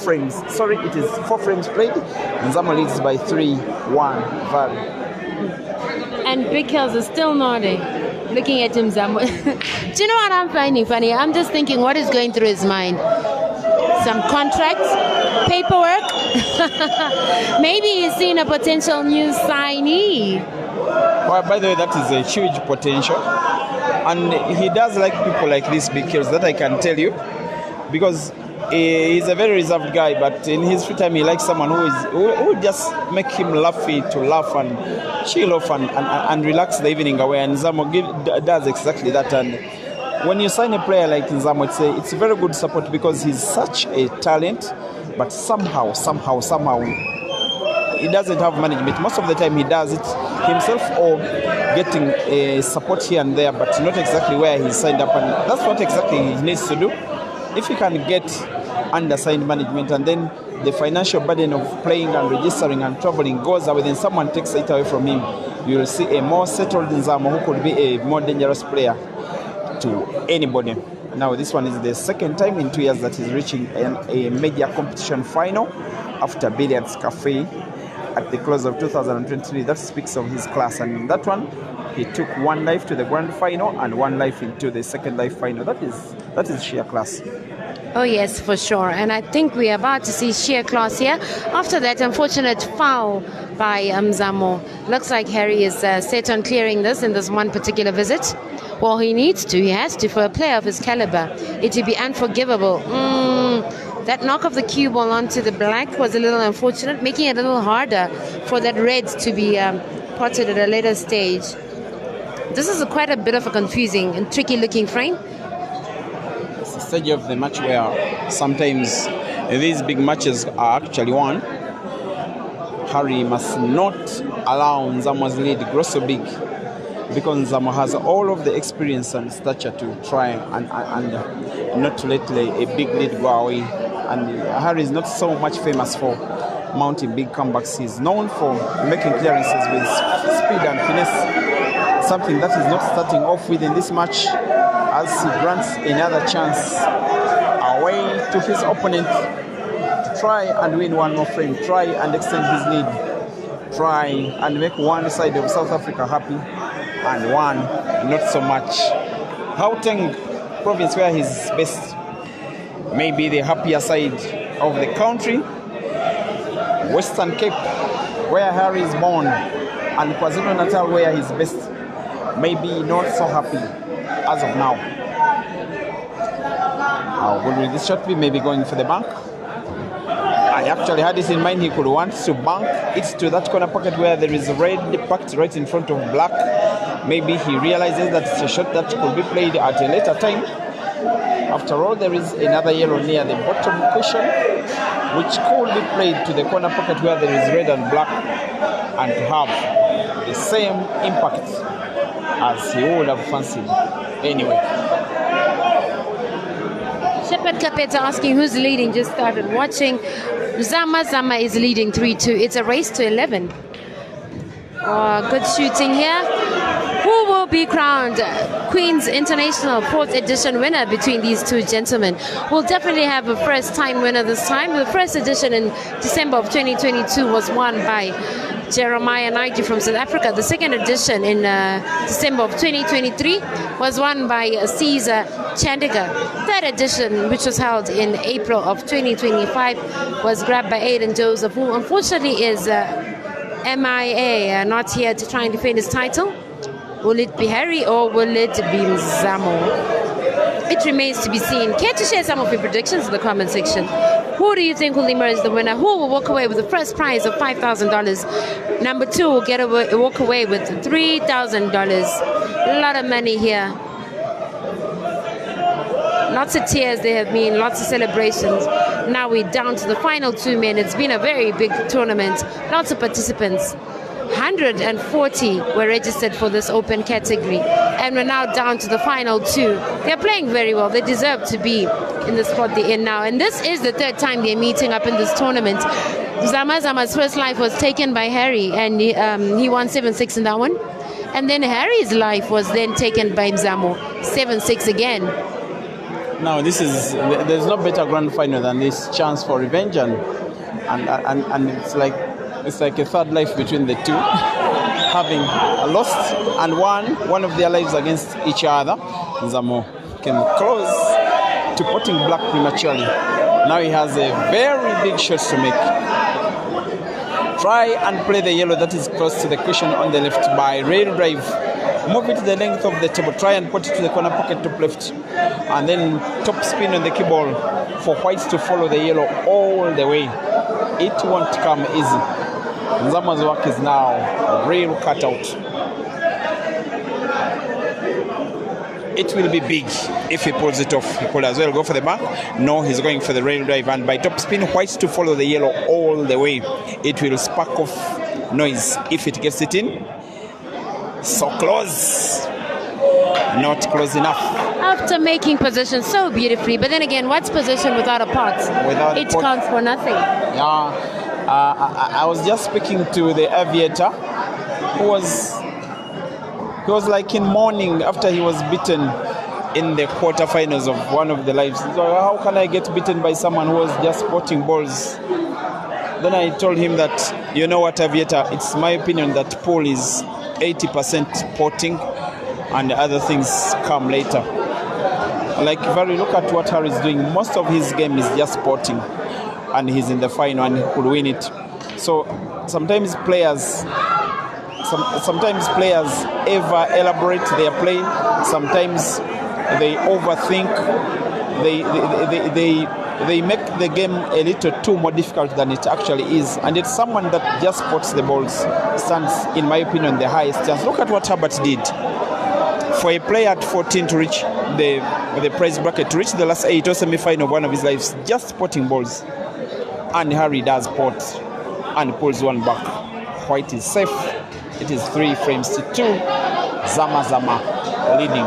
frames. Sorry, it is 4 frames played. Mzamo leads by 3-1. Valley. And Big Hills is still nodding, looking at Mzamo. Do you know what I'm finding funny? I'm just thinking what is going through his mind. Some contracts, paperwork. Maybe he's seen a potential new signee. Well, by the way, that is a huge potential. And he does like people like this, Big Hills, that I can tell you. Because he's a very reserved guy, but in his free time he likes someone who just make him laugh and chill off and relax the evening away. And Mzamo does exactly that. And when you sign a player like Mzamo, it's a very good support because he's such a talent, but somehow he doesn't have management. Most of the time he does it himself or getting support here and there, but not exactly where he's signed up. And that's what exactly he needs to do. If he can get undersigned management and then the financial burden of playing and registering and traveling goes away, then someone takes it away from him, you will see a more settled Mzamo who could be a more dangerous player to anybody. Now, this one is the second time in 2 years that he's reaching a major competition final after Billiards Cafe at the close of 2023. That speaks of his class. And in that one, he took 1 life to the grand final and 1 life into the second life final. That is sheer class. Oh yes, for sure. And I think we're about to see sheer class here after that unfortunate foul by Mzamo. Looks like Harry is set on clearing this in this one particular visit. Well, he needs to. He has to. For a player of his caliber, it would be unforgivable. That knock of the cue ball onto the black was a little unfortunate, making it a little harder for that red to be potted at a later stage. This is quite a bit of a confusing and tricky looking frame. It's the stage of the match where sometimes these big matches are actually won. Harry must not allow Mzamo's lead grow so big, because Mzamo has all of the experience and stature to try and not to let a big lead go away. And Harry is not so much famous for mounting big comebacks. He's known for making clearances with speed and finesse, something that is not starting off with in this match, as he grants another chance away to his opponent to try and win one more frame, try and extend his lead, try and make one side of South Africa happy and one not so much. Gauteng province, where he's best, maybe the happier side of the country. Western Cape, where Harry is born, and KwaZulu-Natal, where he's best, maybe not so happy as of now. How good will this shot be? Maybe going for the bank. I actually had this in mind. He could want to bank it to that corner pocket where there is red packed right in front of black. Maybe he realizes that it's a shot that could be played at a later time. After all, there is another yellow near the bottom cushion, which could be played to the corner pocket where there is red and black, and to have the same impact as he would have fancied anyway. Shepard Kapeta asking who's leading, just started watching. Zama is leading 3-2. It's a race to 11. Good shooting here. Who will be crowned Queen's International 4th edition winner between these two gentlemen? We'll definitely have a first time winner this time. The first edition in December of 2022 was won by Jeremiah Naiji from South Africa. The second edition in December of 2023 was won by Caesar Chandigarh. Third edition, which was held in April of 2025, was grabbed by Aiden Joseph, who unfortunately is MIA, not here to try and defend his title. Will it be Harry or will it be Mzamo? It remains to be seen. Care to share some of your predictions in the comment section? Who do you think will emerge the winner? Who will walk away with the first prize of $5,000? Number 2 will walk away with $3,000. A lot of money here. Lots of tears there have been, lots of celebrations. Now we're down to the final 2 men. It's been a very big tournament. Lots of participants. 140 were registered for this open category, and we're now down to the final 2. They're playing very well. They deserve to be in the spot they're in now, and this is the 3rd time they're meeting up in this tournament. Zama's first life was taken by Harry, and he won 7-6 in that one, and then Harry's life was then taken by Mzamo, 7-6 again. Now there's no better grand final than this chance for revenge, and it's like a third life between the two, having lost and won one of their lives against each other. Mzamo came close to potting black prematurely. Now he has a very big shot to make. Try and play the yellow that is close to the cushion on the left by rail drive. Move it to the length of the table. Try and put it to the corner pocket top left. And then top spin on the key ball for whites to follow the yellow all the way. It won't come easy. Mzamo's work is now a real cutout. It will be big if he pulls it off. He could as well go for the back. No, he's going for the rail drive. And by top spin, whites to follow the yellow all the way. It will spark off noise if it gets it in. So close. Not close enough. After making position so beautifully, but then again, what's position without a pot? It counts for nothing. Yeah. I was just speaking to the aviator who was like in mourning after he was beaten in the quarterfinals of one of the lives. So how can I get beaten by someone who was just potting balls? Then I told him that, you know what, aviator, it's my opinion that pool is 80% potting and the other things come later. Like, very look at what Harry's doing. Most of his game is just potting, and he's in the final and he could win it. So sometimes players ever elaborate their play. Sometimes they overthink. They make the game a little too more difficult than it actually is. And it's someone that just spots the balls stands, in my opinion, the highest chance. Look at what Herbert did. For a player at 14 to reach the prize bracket, to reach the last 8 or semi-final of one of his lives, just spotting balls. And Harry does pot and pulls one back. White is safe. It is 3 frames to 2. Zama leading.